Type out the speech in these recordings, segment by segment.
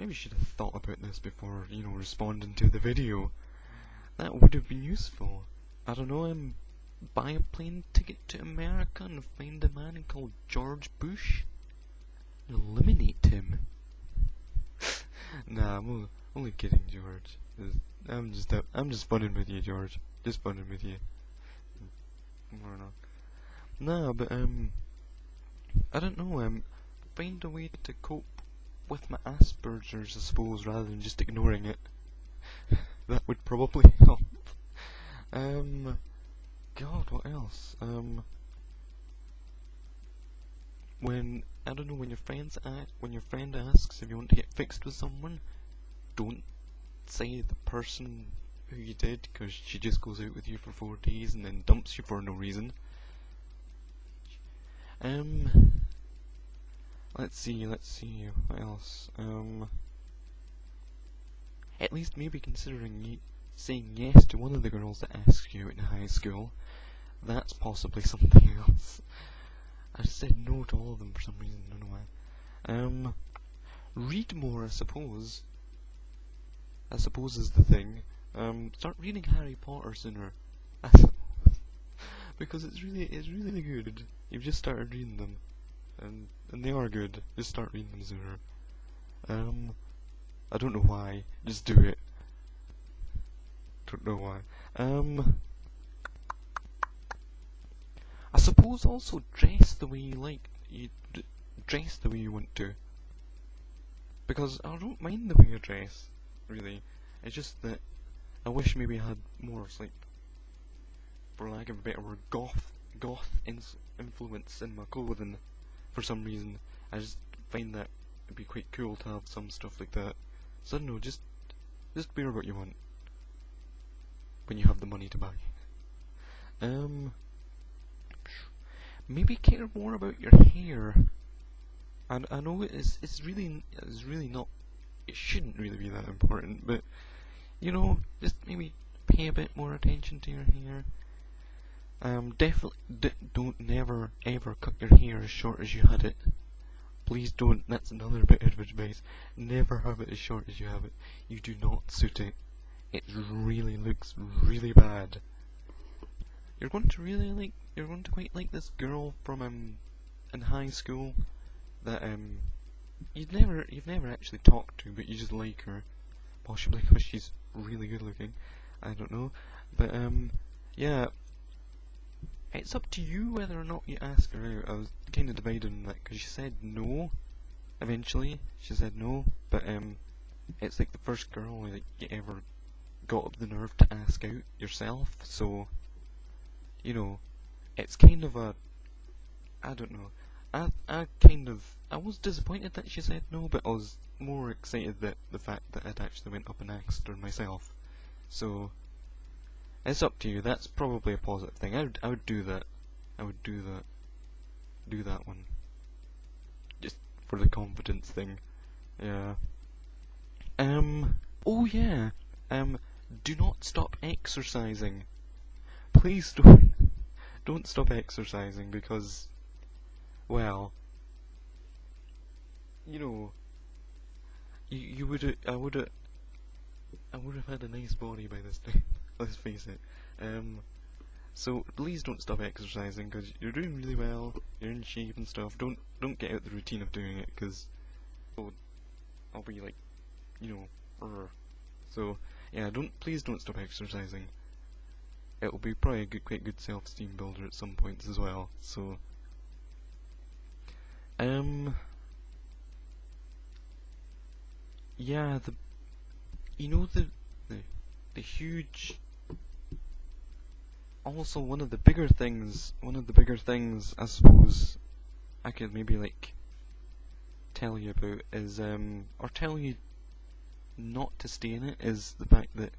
maybe you should have thought about this before, you know, responding to the video. That would have been useful. I don't know, buy a plane ticket to America and find a man called George Bush and eliminate him. Nah, I'm only kidding, George. I'm just funning with you, George. Just funning with you. Or not. Nah, but I don't know. Find a way to cope with my Asperger's, I suppose, rather than just ignoring it. That would probably help. God, what else? When I don't know, when your friend asks if you want to get fixed with someone, don't say the person who you did, because she just goes out with you for 4 days and then dumps you for no reason. Let's see, what else? At least maybe considering saying yes to one of the girls that asked you out in high school. That's possibly something else. I just said no to all of them for some reason, I don't know why. Read more, I suppose. I suppose is the thing. Start reading Harry Potter sooner. Because it's really good. You've just started reading them. And they are good. Just start reading them sooner. I don't know why. Just do it. Don't know why. I suppose also dress the way you like. Dress the way you want to. Because I don't mind the way you dress, really. It's just that I wish maybe I had more, like, for lack of a better word, goth influence in my clothing. For some reason, I just find that it'd be quite cool to have some stuff like that. So I don't know, just wear what you want when you have the money to buy. Maybe care more about your hair. And I know it's really not. It shouldn't really be that important, but you know, just maybe pay a bit more attention to your hair. Definitely don't never ever cut your hair as short as you had it. Please don't. That's another bit of advice. Never have it as short as you have it. You do not suit it. It really looks really bad. You're going to quite like this girl from in high school that you've never actually talked to, but you just like her, possibly because she's really good looking. I don't know, but yeah. It's up to you whether or not you ask her out. I was kind of divided on that because she said no. Eventually, she said no, but it's like the first girl that you ever got up the nerve to ask out yourself. So, you know, it's kind of a, I don't know. I was disappointed that she said no, but I was more excited that the fact that I'd actually went up and asked her myself. So. It's up to you. That's probably a positive thing. I would do that. I would do that. Do that one. Just for the confidence thing. Yeah. Oh yeah. Do not stop exercising. Please don't stop exercising because, well, you know, I would have had a nice body by this time. Let's face it. So please don't stop exercising because you're doing really well. You're in shape and stuff. Don't get out the routine of doing it because I'll be like, you know, So yeah, please don't stop exercising. It'll be probably a quite good self-esteem builder at some points as well. So yeah, the huge. Also, one of the bigger things I suppose I could maybe like tell you about is or tell you not to stay in it, is the fact that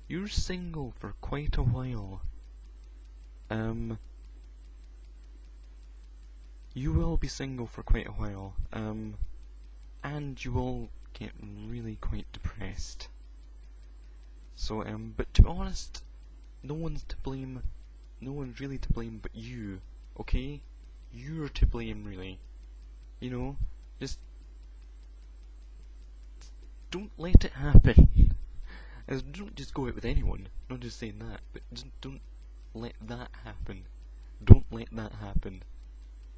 you're single for quite a while. You will be single for quite a while, and you will get really quite depressed. So, but to be honest, no one's really to blame but you, okay? You're to blame, really. You know, just don't let it happen. As don't just go out with anyone. Not just saying that, but just don't let that happen. Don't let that happen,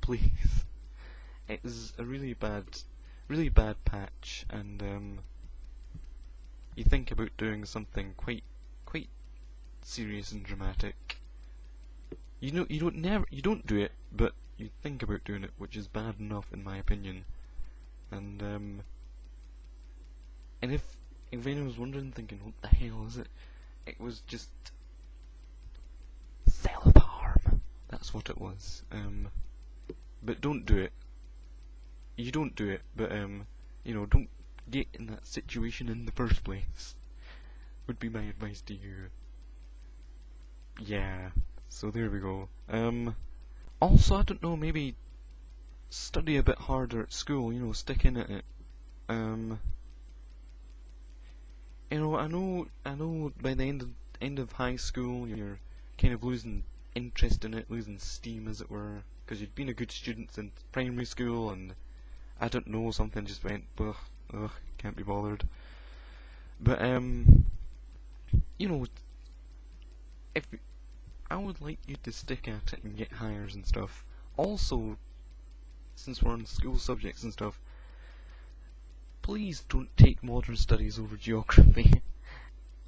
please. It is a really bad patch, and you think about doing something quite serious and dramatic. You don't do it, but you think about doing it, which is bad enough in my opinion. And if anyone was wondering, thinking, what the hell is it? It was just self-harm. That's what it was. But don't do it. You don't do it, but you know, don't get in that situation in the first place. Would be my advice to you. Yeah. So there we go. Also, I don't know, maybe study a bit harder at school. You know, stick in at it. You know, I know. By the end of high school, you're kind of losing interest in it, losing steam, as it were, because you'd been a good student since primary school, and I don't know, something just went, ugh, can't be bothered. But you know, if I would like you to stick at it and get hires and stuff. Also, since we're on school subjects and stuff, please don't take modern studies over geography.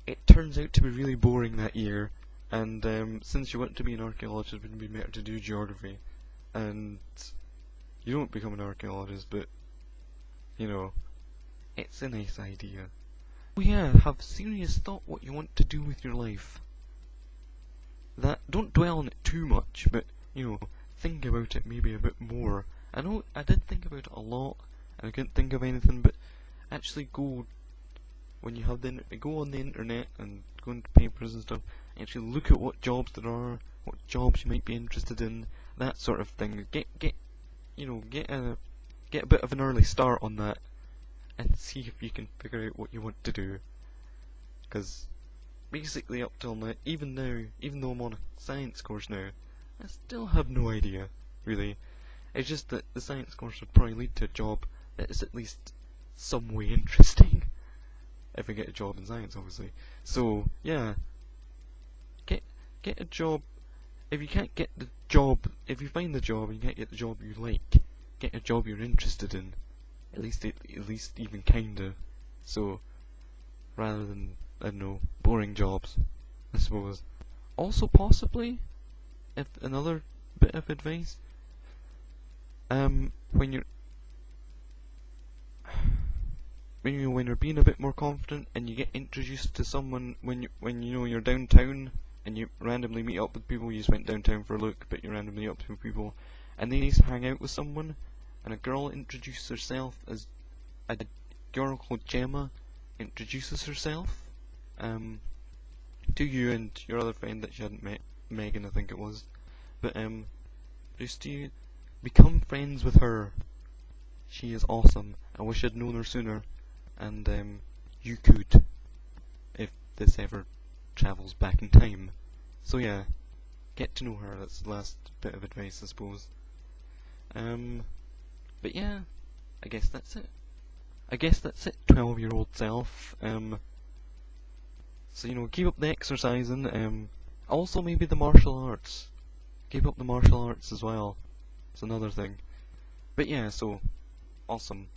It turns out to be really boring that year, and since you want to be an archaeologist, it would be better to do geography. And you don't become an archaeologist, but you know, it's a nice idea. Oh yeah, have serious thought what you want to do with your life. That, don't dwell on it too much, but you know, think about it maybe a bit more. I know I did think about it a lot, and I couldn't think of anything, but actually go, when you have go on the internet and go into papers and stuff, and actually look at what jobs there are, what jobs you might be interested in, that sort of thing. Get a bit of an early start on that, and see if you can figure out what you want to do. Because basically up till now, even though I'm on a science course now, I still have no idea, really. It's just that the science course would probably lead to a job that is at least some way interesting. If I get a job in science, obviously. So, yeah. Get a job. If you can't get the job, if you find the job and you can't get the job you like, get a job you're interested in. At least even kinda. So, rather than, I don't know, boring jobs, I suppose. Also, possibly, if another bit of advice, when you're being a bit more confident and you get introduced to someone when you know you're downtown and you randomly meet up with people, you just went downtown for a look, but you randomly meet up with people, and then you hang out with someone, and a girl introduces herself as a girl called Gemma introduces herself to you and your other friend that you hadn't met, Megan I think it was, but just to become friends with her. She is awesome. I wish I'd known her sooner, and you could, if this ever travels back in time. So yeah, get to know her. That's the last bit of advice, I suppose. But yeah, I guess that's it. 12-year-old self. So you know, keep up the exercising. Also maybe the martial arts. Keep up the martial arts as well. It's another thing. But yeah, so awesome.